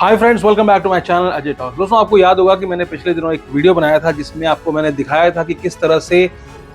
Hi friends, welcome back to my channel Ajay talk. दोस्तों, आपको याद होगा कि मैंने पिछले दिनों एक वीडियो बनाया था जिसमें आपको मैंने दिखाया था कि किस तरह से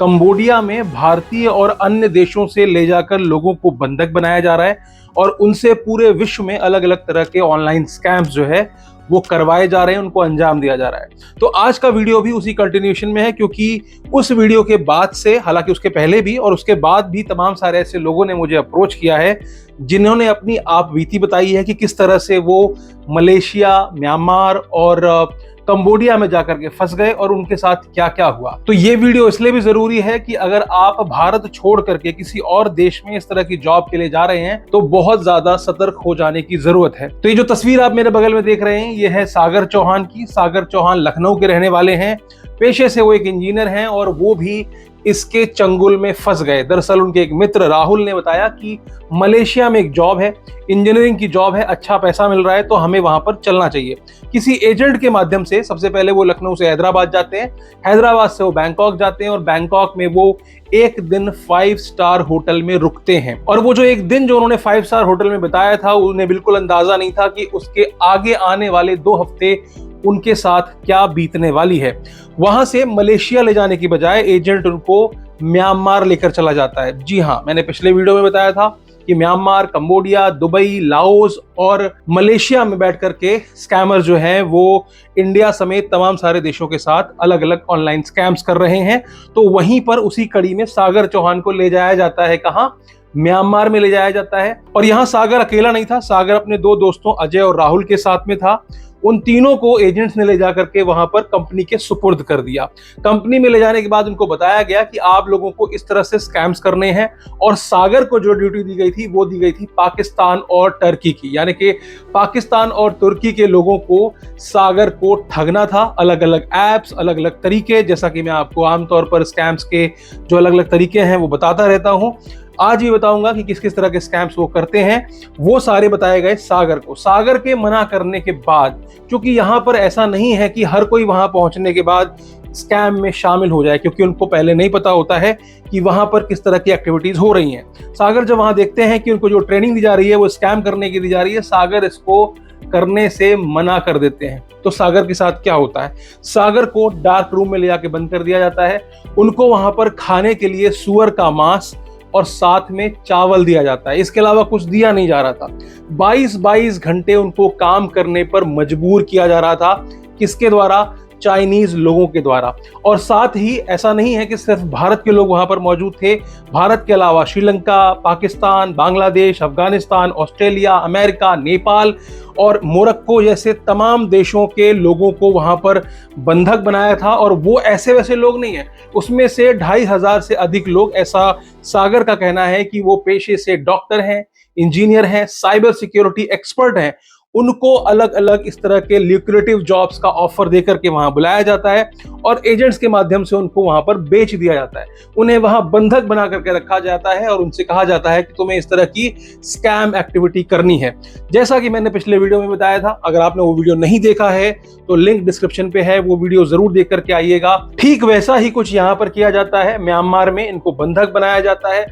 कंबोडिया में भारतीय और अन्य देशों से ले जाकर लोगों को बंधक बनाया जा रहा है और उनसे पूरे विश्व में अलग अलग तरह के ऑनलाइन स्कैम्स जो है वो करवाए जा रहे हैं, उनको अंजाम दिया जा रहा है। तो आज का वीडियो भी उसी कंटिन्यूएशन में है, क्योंकि उस वीडियो के बाद से, हालांकि उसके पहले भी और उसके बाद भी तमाम सारे ऐसे लोगों ने मुझे अप्रोच किया है जिन्होंने अपनी आप बीती बताई है कि किस तरह से वो मलेशिया, म्यांमार और कंबोडिया में जाकर के फंस गए और उनके साथ क्या क्या हुआ। तो ये वीडियो इसलिए भी जरूरी है कि अगर आप भारत छोड़ करके किसी और देश में इस तरह की जॉब के लिए जा रहे हैं तो बहुत ज्यादा सतर्क हो जाने की जरूरत है। तो ये जो तस्वीर आप मेरे बगल में देख रहे हैं, ये है सागर चौहान की। सागर चौहान लखनऊ के रहने वाले हैं, पेशे से वो एक इंजीनियर हैं और वो भी इसके चंगुल में फंस गए। दरअसल उनके एक मित्र राहुल ने बताया कि मलेशिया में एक जॉब है, इंजीनियरिंग की जॉब है, अच्छा पैसा मिल रहा है, तो हमें वहां पर चलना चाहिए। किसी एजेंट के माध्यम से सबसे पहले वो लखनऊ से हैदराबाद जाते हैं, हैदराबाद से वो बैंकॉक जाते हैं और बैंकॉक में वो एक दिन 5 स्टार होटल में रुकते हैं। और वो जो एक दिन जो उन्होंने 5 स्टार होटल में बिताया था, उन्हें बिल्कुल अंदाजा नहीं था कि उसके आगे आने वाले 2 हफ्ते उनके साथ क्या बीतने वाली है। वहां से मलेशिया ले जाने की बजाय एजेंट उनको म्यांमार लेकर चला जाता है। जी हाँ, मैंने पिछले वीडियो में बताया था कि म्यांमार, कंबोडिया, दुबई, लाओस और मलेशिया में बैठ करके स्कैमर जो हैं वो इंडिया समेत तमाम सारे देशों के साथ अलग अलग ऑनलाइन स्कैम्स कर रहे हैं। तो वहीं पर उसी कड़ी में सागर चौहान को ले जाया जाता है। कहां? म्यांमार में ले जाया जाता है। और यहां सागर अकेला नहीं था, सागर अपने 2 दोस्तों अजय और राहुल के साथ में था। उन तीनों को एजेंट्स ने ले जाकर के वहां पर कंपनी के सुपुर्द कर दिया। कंपनी में ले जाने के बाद उनको बताया गया कि आप लोगों को इस तरह से स्कैम्स करने हैं। और सागर को जो ड्यूटी दी गई थी वो दी गई थी पाकिस्तान और टर्की की, यानी कि पाकिस्तान और तुर्की के लोगों को सागर को ठगना था। अलग अलग एप्स, अलग अलग तरीके, जैसा कि मैं आपको आमतौर पर स्कैम्स के जो अलग अलग तरीके हैं वो बताता रहता हूं। आज भी बताऊंगा कि किस किस तरह के स्कैम्स वो करते हैं। वो सारे बताए गए सागर को। सागर के मना करने के बाद, क्योंकि यहां पर ऐसा नहीं है कि हर कोई वहां पहुंचने के बाद स्कैम में शामिल हो जाए, क्योंकि उनको पहले नहीं पता होता है कि वहां पर किस तरह की एक्टिविटीज हो रही हैं। सागर जब वहां देखते हैं कि उनको जो ट्रेनिंग दी जा रही है वो स्कैम करने की दी जा रही है, सागर इसको करने से मना कर देते हैं। तो सागर के साथ क्या होता है? सागर को डार्क रूम में ले जाके बंद कर दिया जाता है। उनको वहां पर खाने के लिए सुअर का मांस और साथ में चावल दिया जाता है। इसके अलावा कुछ दिया नहीं जा रहा था। 22 घंटे उनको काम करने पर मजबूर किया जा रहा था। किसके द्वारा? चाइनीज लोगों के द्वारा। और साथ ही ऐसा नहीं है कि सिर्फ भारत के लोग वहां पर मौजूद थे। भारत के अलावा श्रीलंका, पाकिस्तान, बांग्लादेश, अफगानिस्तान, ऑस्ट्रेलिया, अमेरिका, नेपाल और मोरक्को जैसे तमाम देशों के लोगों को वहां पर बंधक बनाया था। और वो ऐसे वैसे लोग नहीं है, उसमें से 2500 से अधिक लोग, ऐसा सागर का कहना है कि वो पेशे से डॉक्टर हैं, इंजीनियर हैं, साइबर सिक्योरिटी एक्सपर्ट हैं। उनको अलग अलग इस तरह के ल्यूक्रेटिव जॉब्स का ऑफर देकर के वहां बुलाया जाता है और एजेंट्स के माध्यम से उनको वहां पर बेच दिया जाता है। उन्हें वहां बंधक बना करके रखा जाता है और उनसे कहा जाता है कि तुम्हें इस तरह की स्कैम एक्टिविटी करनी है। जैसा कि मैंने पिछले वीडियो में बताया था, अगर आपने वो वीडियो नहीं देखा है तो लिंक डिस्क्रिप्शन पे है, वो वीडियो जरूर देख करके आइएगा। ठीक वैसा ही कुछ यहाँ पर किया जाता है। म्यांमार में इनको बंधक बनाया जाता है,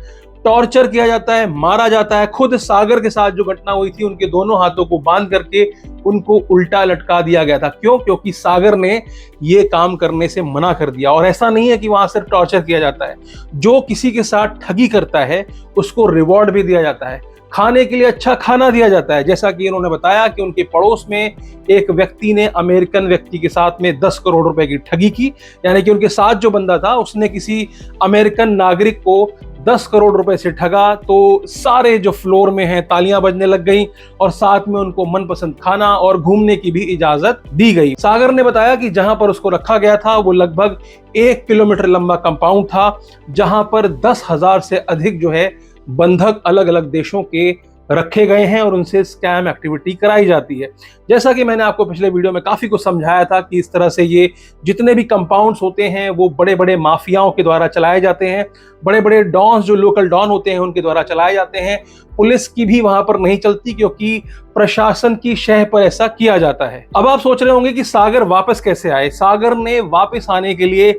टॉर्चर किया जाता है, मारा जाता है। खुद सागर के साथ जो घटना हुई थी, उनके दोनों हाथों को बांध करके उनको उल्टा लटका दिया गया था। क्यों? क्योंकि सागर ने ये काम करने से मना कर दिया। और ऐसा नहीं है कि वहां सिर्फ टॉर्चर किया जाता है, जो किसी के साथ ठगी करता है उसको रिवॉर्ड भी दिया जाता है, खाने के लिए अच्छा खाना दिया जाता है। जैसा कि इन्होंने बताया कि उनके पड़ोस में एक व्यक्ति ने अमेरिकन व्यक्ति के साथ में 10 करोड़ रुपए की ठगी की, यानी कि उनके साथ जो बंदा था उसने किसी अमेरिकन नागरिक को 10 करोड़ रुपए से ठगा। तो सारे जो फ्लोर में हैं तालियां बजने लग गई और साथ में उनको मनपसंद खाना और घूमने की भी इजाजत दी गई। सागर ने बताया कि जहां पर उसको रखा गया था वो लगभग 1 किलोमीटर लंबा कंपाउंड था, जहां पर 10,000 से अधिक जो है बंधक अलग अलग देशों के रखे गए हैं और उनसे स्कैम एक्टिविटी कराई जाती है। जैसा कि मैंने आपको पिछले वीडियो में काफी कुछ समझाया था कि इस तरह से ये जितने भी कंपाउंड्स होते हैं वो बड़े बड़े माफियाओं के द्वारा चलाए जाते हैं, बड़े बड़े डॉन्स जो लोकल डॉन होते हैं उनके द्वारा चलाए जाते हैं। पुलिस की भी वहां पर नहीं चलती, क्योंकि प्रशासन की शह पर ऐसा किया जाता है। अब आप सोच रहे होंगे कि सागर वापस कैसे आए। सागर ने वापस आने के लिए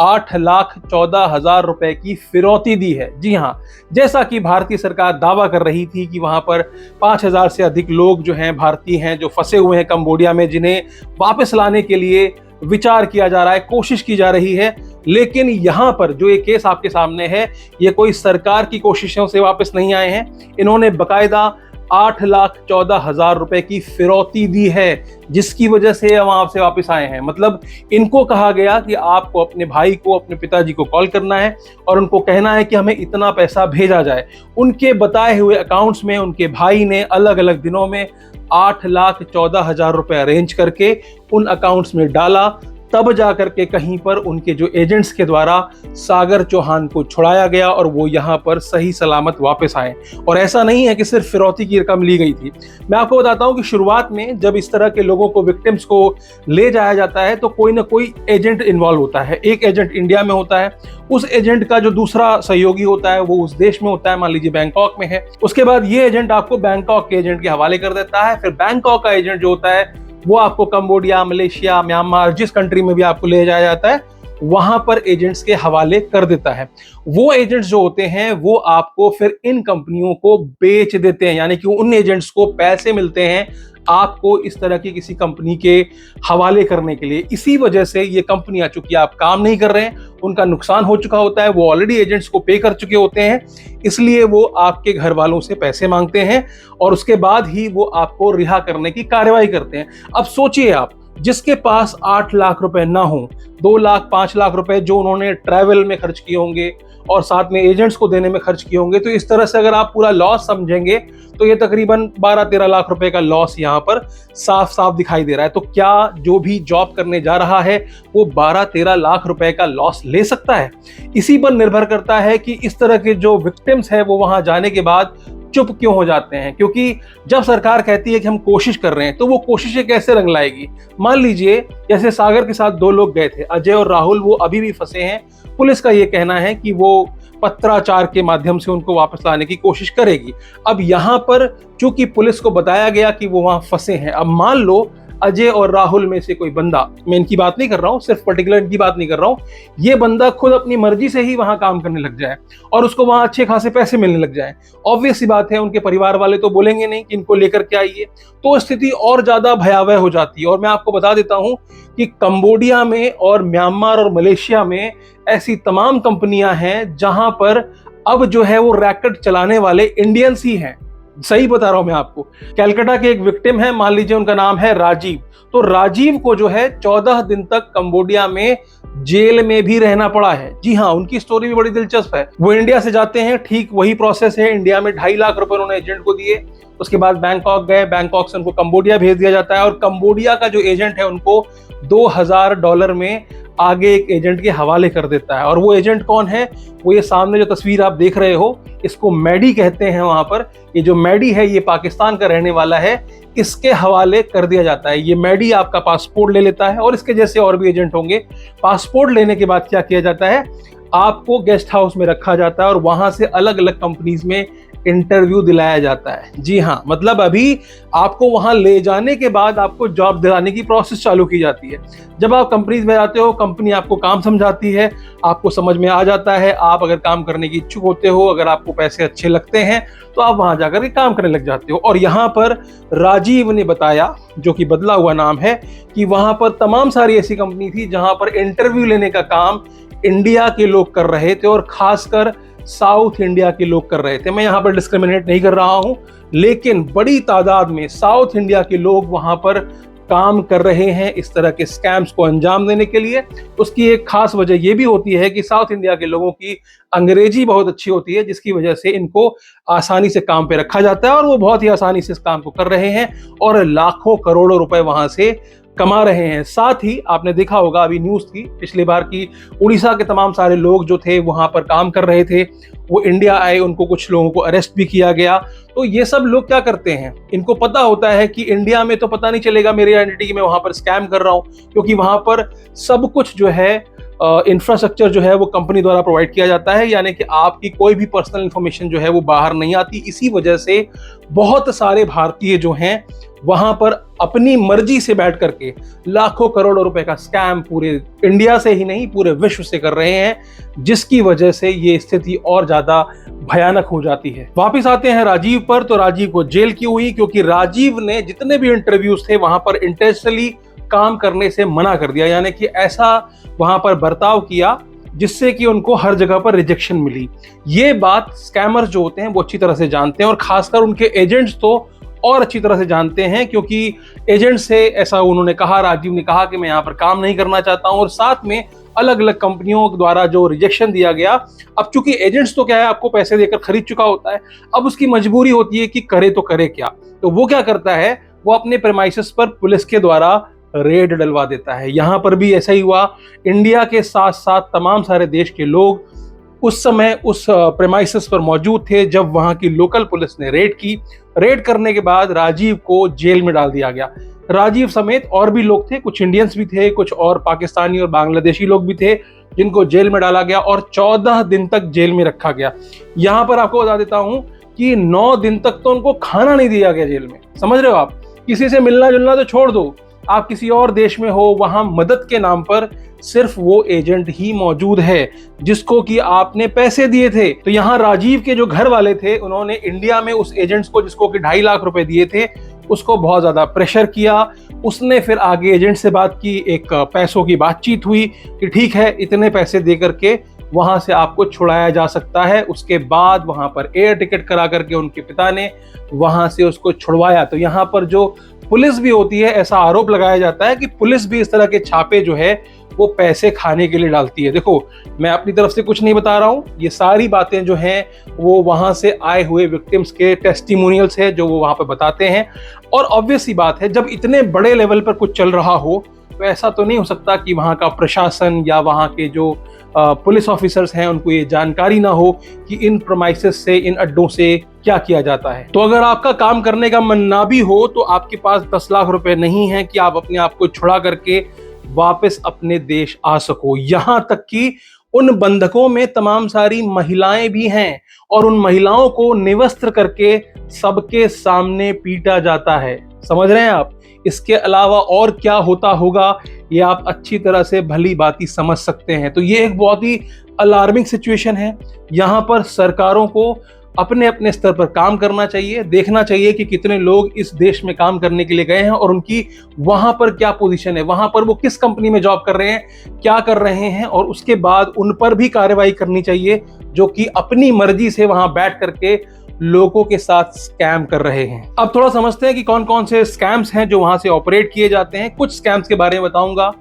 8,14,000 रुपए की फिरौती दी है। जी हाँ, जैसा कि भारतीय सरकार दावा कर रही थी कि वहां पर 5,000 से अधिक लोग जो हैं भारतीय हैं जो फंसे हुए हैं कंबोडिया में, जिन्हें वापस लाने के लिए विचार किया जा रहा है, कोशिश की जा रही है। लेकिन यहां पर जो ये केस आपके सामने है, ये कोई सरकार की कोशिशों से वापस नहीं आए हैं। इन्होंने बकायदा 8,14,000 रुपए की फिरौती दी है, जिसकी वजह से वहां से वापस आए हैं। मतलब इनको कहा गया कि आपको अपने भाई को, अपने पिताजी को कॉल करना है और उनको कहना है कि हमें इतना पैसा भेजा जाए। उनके बताए हुए अकाउंट्स में उनके भाई ने अलग अलग दिनों में 8,14,000 रुपए अरेंज करके उन अकाउंट्स में डाला। तब जाकर के कहीं पर उनके जो एजेंट्स के द्वारा सागर चौहान को छुड़ाया गया और वो यहाँ पर सही सलामत वापस आए। और ऐसा नहीं है कि सिर्फ फिरौती की रकम ली गई थी। मैं आपको बताता हूँ कि शुरुआत में जब इस तरह के लोगों को, विक्टिम्स को ले जाया जाता है तो कोई ना कोई एजेंट इन्वॉल्व होता है। एक एजेंट इंडिया में होता है, उस एजेंट का जो दूसरा सहयोगी होता है वो उस देश में होता है, मान लीजिए बैंकॉक में है। उसके बाद ये एजेंट आपको बैंकॉक के एजेंट के हवाले कर देता है। फिर बैंकॉक का एजेंट जो होता है वो आपको कंबोडिया, मलेशिया, म्यांमार, जिस कंट्री में भी आपको ले जाया जाता है वहां पर एजेंट्स के हवाले कर देता है। वो एजेंट्स जो होते हैं वो आपको फिर इन कंपनियों को बेच देते हैं, यानी कि उन एजेंट्स को पैसे मिलते हैं आपको इस तरह की किसी कंपनी के हवाले करने के लिए। इसी वजह से ये कंपनियां, चूंकि आप काम नहीं कर रहे हैं, उनका नुकसान हो चुका होता है, वो ऑलरेडी एजेंट्स को पे कर चुके होते हैं, इसलिए वो आपके घर वालों से पैसे मांगते हैं और उसके बाद ही वो आपको रिहा करने की कार्रवाई करते हैं। अब सोचिए आप, जिसके पास 8 लाख रुपए ना हो, 2 लाख 5 लाख रुपए जो उन्होंने ट्रैवल में खर्च किए होंगे और साथ में एजेंट्स को देने में खर्च किए होंगे, तो इस तरह से अगर आप पूरा लॉस समझेंगे तो ये तकरीबन 12-13 लाख रुपए का लॉस यहाँ पर साफ साफ दिखाई दे रहा है। तो क्या जो भी जॉब करने जा रहा है वो 12-13 लाख रुपए का लॉस ले सकता है? इसी पर निर्भर करता है कि इस तरह के जो विक्टिम्स है वो वहां जाने के बाद चुप क्यों हो जाते हैं। क्योंकि जब सरकार कहती है कि हम कोशिश कर रहे हैं तो वो कोशिशें कैसे रंग लाएगी। मान लीजिए जैसे सागर के साथ 2 लोग गए थे, अजय और राहुल, वो अभी भी फंसे हैं। पुलिस का ये कहना है कि वो पत्राचार के माध्यम से उनको वापस लाने की कोशिश करेगी। अब यहाँ पर चूंकि पुलिस को बताया गया कि वो वहां फंसे हैं, अब मान लो अजय और राहुल में से कोई बंदा, मैं इनकी बात नहीं कर रहा हूं, सिर्फ पर्टिकुलर इनकी बात नहीं कर रहा हूं, ये बंदा खुद अपनी मर्जी से ही वहां काम करने लग जाए और उसको वहां अच्छे खासे पैसे मिलने लग जाए। ऑब्वियस सी बात है, उनके परिवार वाले तो बोलेंगे नहीं कि इनको लेकर के आइए, तो स्थिति और ज्यादा भयावह हो जाती है। और मैं आपको बता देता हूं कि कंबोडिया में और म्यांमार और मलेशिया में ऐसी तमाम कंपनियां हैं जहां पर अब जो है वो रैकेट चलाने वाले इंडियंस ही हैं। सही बता रहा हूं मैं आपको। कलकत्ता के एक विक्टिम है, मान लीजिए उनका नाम है राजीव, तो राजीव को जो है 14 दिन तक कंबोडिया में जेल में भी रहना पड़ा है। जी हाँ, उनकी स्टोरी भी बड़ी दिलचस्प है। वो इंडिया से जाते हैं, ठीक वही प्रोसेस है। इंडिया में 2.5 लाख रुपए उन्होंने एजेंट को दिए, उसके बाद बैंकॉक गए, बैंकॉक से उनको कंबोडिया भेज दिया जाता है और कंबोडिया का जो एजेंट है उनको $2,000 में आगे एक एजेंट के हवाले कर देता है। और वो एजेंट कौन है? वो ये सामने जो तस्वीर आप देख रहे हो, इसको मैडी कहते हैं वहां पर। ये जो मैडी है ये पाकिस्तान का रहने वाला है, इसके हवाले कर दिया जाता है। ये मैडी आपका पासपोर्ट ले लेता है और इसके जैसे और भी एजेंट होंगे। पासपोर्ट लेने के बाद क्या किया जाता है, आपको गेस्ट हाउस में रखा जाता है और वहां से अलग अलग कंपनीज में इंटरव्यू दिलाया जाता है। जी हाँ, मतलब अभी आपको वहां ले जाने के बाद आपको जॉब दिलाने की प्रोसेस चालू की जाती है। जब आप कंपनीज में जाते हो, कंपनी आपको काम समझाती है, आपको समझ में आ जाता है, आप अगर काम करने की इच्छुक होते हो, अगर आपको पैसे अच्छे लगते हैं तो आप वहां जाकर के काम करने लग जाते हो। और यहाँ पर राजीव ने बताया, जो कि बदला हुआ नाम है, कि वहां पर तमाम सारी ऐसी कंपनी थी जहां पर इंटरव्यू लेने का काम इंडिया के लोग कर रहे थे और खासकर साउथ इंडिया के लोग कर रहे थे। मैं यहाँ पर डिस्क्रिमिनेट नहीं कर रहा हूं, लेकिन बड़ी तादाद में साउथ इंडिया के लोग वहां पर काम कर रहे हैं इस तरह के स्कैम्स को अंजाम देने के लिए। उसकी एक खास वजह यह भी होती है कि साउथ इंडिया के लोगों की अंग्रेजी बहुत अच्छी होती है, जिसकी वजह से इनको आसानी से काम पे रखा जाता है और वो बहुत ही आसानी से इस काम को कर रहे हैं और लाखों करोड़ों रुपए वहां से कमा रहे हैं। साथ ही आपने देखा होगा, अभी न्यूज थी पिछली बार की, उड़ीसा के तमाम सारे लोग जो थे वहां पर काम कर रहे थे, वो इंडिया आए, उनको कुछ लोगों को अरेस्ट भी किया गया। तो ये सब लोग क्या करते हैं, इनको पता होता है कि इंडिया में तो पता नहीं चलेगा मेरी आइडेंटिटी की मैं वहां पर स्कैम कर रहा हूं, क्योंकि वहां पर सब कुछ जो है इंफ्रास्ट्रक्चर जो है वो कंपनी द्वारा प्रोवाइड किया जाता है, यानी कि आपकी कोई भी पर्सनल इंफॉर्मेशन जो है वो बाहर नहीं आती। इसी वजह से बहुत सारे भारतीय जो हैं वहां पर अपनी मर्जी से बैठ करके लाखों करोड़ों रुपए का स्कैम पूरे इंडिया से ही नहीं पूरे विश्व से कर रहे हैं, जिसकी वजह से ये स्थिति और ज्यादा भयानक हो जाती है। वापिस आते हैं राजीव पर, तो राजीव को जेल क्यों हुई? क्योंकि राजीव ने जितने भी इंटरव्यूज थे वहां पर इंटेंशनली काम करने से मना कर दिया, यानी कि ऐसा वहां पर बर्ताव किया जिससे कि उनको हर जगह पर रिजेक्शन मिली। ये बात स्कैमर्स जो होते हैं वो अच्छी तरह से जानते हैं, और खासकर उनके एजेंट्स तो और अच्छी तरह से जानते हैं, क्योंकि एजेंट से ऐसा उन्होंने कहा, राजीव ने कहा कि मैं यहाँ पर काम नहीं करना चाहता हूँ, और साथ में अलग अलग कंपनियों द्वारा जो रिजेक्शन दिया गया। अब चूंकि एजेंट्स तो क्या है, आपको पैसे देकर खरीद चुका होता है, अब उसकी मजबूरी होती है कि करे तो करे क्या। तो वो क्या करता है, वो अपने प्रेमाइसेस पर पुलिस के द्वारा रेड डलवा देता है। यहां पर भी ऐसा ही हुआ। इंडिया के साथ साथ तमाम सारे देश के लोग उस समय उस प्रेमाइसेस पर मौजूद थे जब वहां की लोकल पुलिस ने रेड की। रेड करने के बाद राजीव को जेल में डाल दिया गया। राजीव समेत और भी लोग थे, कुछ इंडियंस भी थे, कुछ और पाकिस्तानी और बांग्लादेशी लोग भी थे, जिनको जेल में डाला गया और 14 दिन तक जेल में रखा गया। यहां पर आपको बता देता हूं कि 9 दिन तक तो उनको खाना नहीं दिया गया जेल में। समझ रहे हो आप? किसी से मिलना जुलना तो छोड़ दो, आप किसी और देश में हो, वहां मदद के नाम पर सिर्फ वो एजेंट ही मौजूद है जिसको कि आपने पैसे दिए थे। तो यहाँ राजीव के जो घर वाले थे, उन्होंने इंडिया में उस एजेंट्स को, जिसको कि 2.5 लाख रुपए दिए थे, उसको बहुत ज्यादा प्रेशर किया। उसने फिर आगे एजेंट से बात की, एक पैसों की बातचीत हुई कि ठीक है, इतने पैसे दे करके वहां से आपको छुड़ाया जा सकता है। उसके बाद वहां पर एयर टिकट करा करके उनके पिता ने वहां से उसको छुड़वाया। तो यहाँ पर जो पुलिस भी होती है, ऐसा आरोप लगाया जाता है कि पुलिस भी इस तरह के छापे जो है वो पैसे खाने के लिए डालती है। देखो, मैं अपनी तरफ से कुछ नहीं बता रहा हूँ, ये सारी बातें जो हैं वो वहां से आए हुए विक्टिम्स के टेस्टिमोनियल्स है जो वो वहां पर बताते हैं। और ऑब्वियस सी बात है, जब इतने बड़े लेवल पर कुछ चल रहा हो तो ऐसा तो नहीं हो सकता कि वहां का प्रशासन या वहां के जो पुलिस ऑफिसर्स हैं उनको ये जानकारी ना हो कि इन प्रोमाइसेस से, इन अड्डों से क्या किया जाता है। तो अगर आपका काम करने का मन ना भी हो तो आपके पास 10 लाख रुपए नहीं है कि आप अपने आप को छुड़ा करके वापस अपने देश आ सको। यहां तक कि उन बंधकों में तमाम सारी महिलाएं भी हैं, और उन महिलाओं को निवस्त्र करके सबके सामने पीटा जाता है। समझ रहे हैं आप? इसके अलावा और क्या होता होगा ये आप अच्छी तरह से भली भांति समझ सकते हैं। तो ये एक बहुत ही अलार्मिंग सिचुएशन है। यहाँ पर सरकारों को अपने अपने स्तर पर काम करना चाहिए, देखना चाहिए कि कितने लोग इस देश में काम करने के लिए गए हैं और उनकी वहां पर क्या पोजीशन है, वहां पर वो किस कंपनी में जॉब कर रहे हैं, क्या कर रहे हैं, और उसके बाद उन पर भी कार्रवाई करनी चाहिए जो कि अपनी मर्जी से वहां बैठ करके लोगों के साथ स्कैम कर रहे हैं। अब थोड़ा समझते हैं कि कौन कौन से स्कैम्स हैं जो वहां से ऑपरेट किए जाते हैं। कुछ स्कैम्स के बारे में बताऊंगा।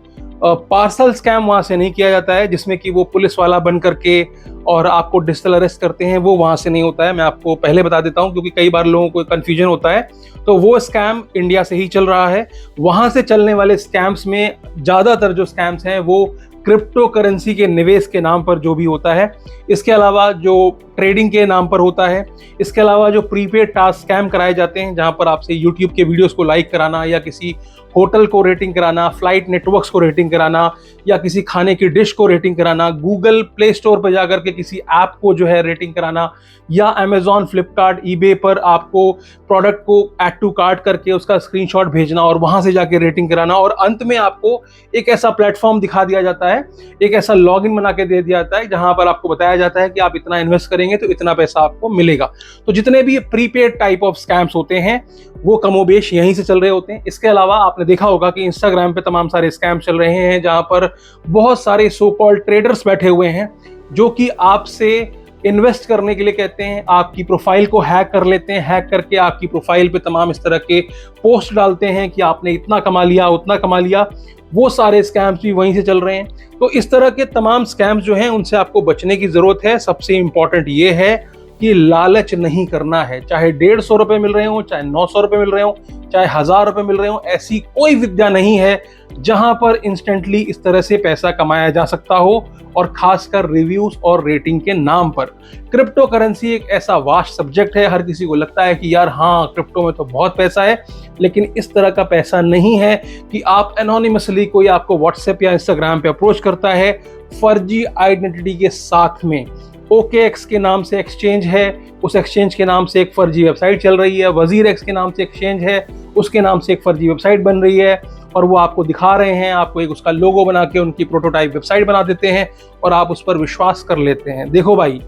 पार्सल स्कैम वहां से नहीं किया जाता है, जिसमें कि वो पुलिस वाला बन करके और आपको डिजिटल अरेस्ट करते हैं, वो वहां से नहीं होता है। मैं आपको पहले बता देता हूं, क्योंकि कई बार लोगों को कंफ्यूजन होता है। तो वो स्कैम इंडिया से ही चल रहा है। वहां से चलने वाले स्कैम्स में ज्यादातर जो स्कैम्स हैं वो क्रिप्टो करेंसी के निवेश के नाम पर जो भी होता है, इसके अलावा जो ट्रेडिंग के नाम पर होता है, इसके अलावा जो प्रीपेड टास्क स्कैम कराए जाते हैं, जहां पर आपसे यूट्यूब के वीडियोस को लाइक कराना, या किसी होटल को रेटिंग कराना, फ्लाइट नेटवर्क्स को रेटिंग कराना, या किसी खाने की डिश को रेटिंग कराना, गूगल प्ले स्टोर पर जाकर के किसी ऐप को जो है रेटिंग कराना, या अमेजॉन, फ्लिपकार्ट, ईबे पर आपको प्रोडक्ट को ऐड टू कार्ट करके उसका स्क्रीनशॉट भेजना और वहां से जाके रेटिंग कराना, और अंत में आपको एक ऐसा प्लेटफॉर्म दिखा दिया जाता है, एक ऐसा लॉगिन बना के दे दिया जाता है जहां पर आपको बताया जाता है कि आप इतना इन्वेस्ट करेंगे तो इतना पैसा आपको मिलेगा। तो जितने भी प्रीपेड टाइप ऑफ स्कैम्स होते हैं वो कमोबेश यहीं से चल रहे होते हैं। इसके अलावा आपने देखा होगा कि इंस्टाग्राम पे तमाम सारे स्कैम चल रहे हैं, जहां पर बहुत सारे सो कॉल्ड ट्रेडर्स बैठे हुए हैं जो कि आपसे इन्वेस्ट करने के लिए कहते हैं, आपकी प्रोफाइल को हैक कर लेते हैं, हैक करके आपकी प्रोफाइल पे तमाम इस तरह के पोस्ट डालते हैं कि आपने इतना कमा लिया, उतना कमा लिया। वो सारे स्कैम्स भी वहीं से चल रहे हैं। तो इस तरह के तमाम स्कैम्स जो हैं उनसे आपको बचने की जरूरत है। सबसे इंपॉर्टेंट ये है कि लालच नहीं करना है। चाहे 150 रुपए मिल रहे हो, चाहे 900 रुपए मिल रहे हो, चाहे 1000 रुपए मिल रहे हो, ऐसी कोई विद्या नहीं है जहां पर इंस्टेंटली इस तरह से पैसा कमाया जा सकता हो, और खासकर रिव्यूज और रेटिंग के नाम पर। क्रिप्टो करेंसी एक ऐसा वास्ट सब्जेक्ट है, हर किसी को लगता है कि यार हाँ क्रिप्टो में तो बहुत पैसा है, लेकिन इस तरह का पैसा नहीं है कि आप एनोनिमसली, कोई आपको व्हाट्सएप या इंस्टाग्राम पे अप्रोच करता है फर्जी आइडेंटिटी के साथ में। OKX के नाम से एक्सचेंज है, उस एक्सचेंज के नाम से एक फर्जी वेबसाइट चल रही है। वजीर एक्स के नाम से एक्सचेंज है, उसके नाम से एक फर्जी वेबसाइट बन रही है, और वो आपको दिखा रहे हैं, आपको एक उसका लोगो बना के उनकी प्रोटोटाइप वेबसाइट बना देते हैं, और आप उस पर विश्वास कर लेते हैं। देखो भाई,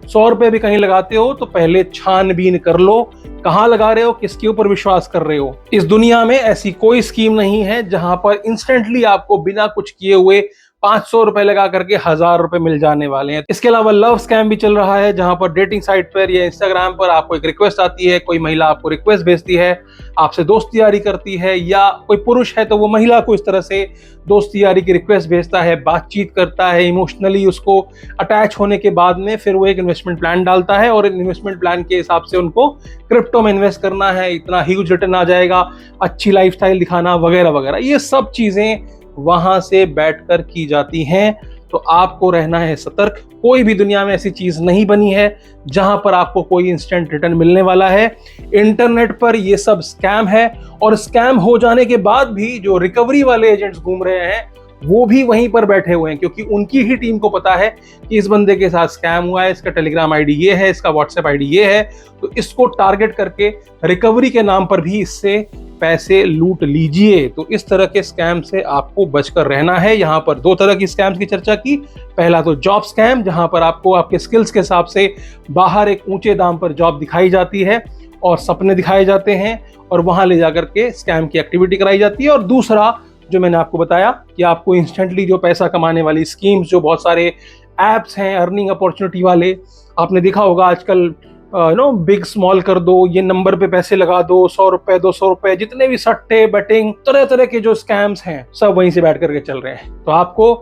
100 रुपए भी कहीं लगाते हो तो पहले छानबीन कर लो, कहाँ लगा रहे हो, किसके ऊपर विश्वास कर रहे हो। इस दुनिया में ऐसी कोई स्कीम नहीं है जहां पर इंस्टेंटली आपको बिना कुछ किए हुए 500 रुपए लगा करके 1000 रुपए मिल जाने वाले हैं। इसके अलावा लव स्कैम भी चल रहा है, जहां पर डेटिंग साइट पर या इंस्टाग्राम पर आपको एक रिक्वेस्ट आती है, कोई महिला आपको रिक्वेस्ट भेजती है, आपसे दोस्ती यारी करती है, या कोई पुरुष है तो वो महिला को इस तरह से दोस्ती यारी की रिक्वेस्ट भेजता है, बातचीत करता है, इमोशनली उसको अटैच होने के बाद में फिर वो एक इन्वेस्टमेंट प्लान डालता है, और इन्वेस्टमेंट प्लान के हिसाब से उनको क्रिप्टो में इन्वेस्ट करना है, इतना ह्यूज रिटर्न आ जाएगा, अच्छी लाइफस्टाइल दिखाना वगैरह वगैरह। ये सब चीजें वहां से बैठकर की जाती हैं, तो आपको रहना है सतर्क। कोई भी दुनिया में ऐसी चीज नहीं बनी है जहां पर आपको कोई इंस्टेंट रिटर्न मिलने वाला है। इंटरनेट पर ये सब स्कैम है, और स्कैम हो जाने के बाद भी जो रिकवरी वाले एजेंट्स घूम रहे हैं वो भी वहीं पर बैठे हुए हैं, क्योंकि उनकी ही टीम को पता है कि इस बंदे के साथ स्कैम हुआ है, इसका टेलीग्राम आईडी ये है, इसका व्हाट्सएप आईडी ये है, तो इसको टारगेट करके रिकवरी के नाम पर भी इससे पैसे लूट लीजिए। तो इस तरह के स्कैम से आपको बचकर रहना है। यहाँ पर 2 तरह की स्कैम्स की चर्चा की। पहला तो जॉब स्कैम, जहां पर आपको आपके स्किल्स के हिसाब से बाहर एक ऊंचे दाम पर जॉब दिखाई जाती है और सपने दिखाए जाते हैं, और वहां ले जाकर के स्कैम की एक्टिविटी कराई जाती है। और दूसरा जो मैंने आपको बताया कि आपको इंस्टेंटली जो पैसा कमाने वाली स्कीम्स, जो बहुत सारे एप्स हैं अर्निंग अपॉर्चुनिटी वाले, आपने देखा होगा आजकल बिग स्मॉल कर दो, ये नंबर पे पैसे लगा दो, 100 रुपए 200 रुपए, जितने भी सट्टे बैटिंग तरह तरह के जो स्कैम्स हैं सब वहीं से बैठ करके चल रहे हैं। तो आपको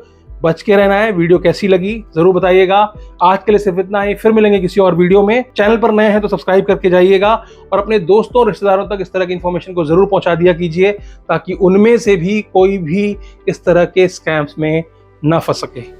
बच के रहना है। वीडियो कैसी लगी जरूर बताइएगा। आज के लिए सिर्फ इतना ही, फिर मिलेंगे किसी और वीडियो में। चैनल पर नए हैं तो सब्सक्राइब करके जाइएगा, और अपने दोस्तों और रिश्तेदारों तक इस तरह की इंफॉर्मेशन को जरूर पहुंचा दिया कीजिए, ताकि उनमें से भी कोई भी इस तरह के स्कैम्स में न फंस सके।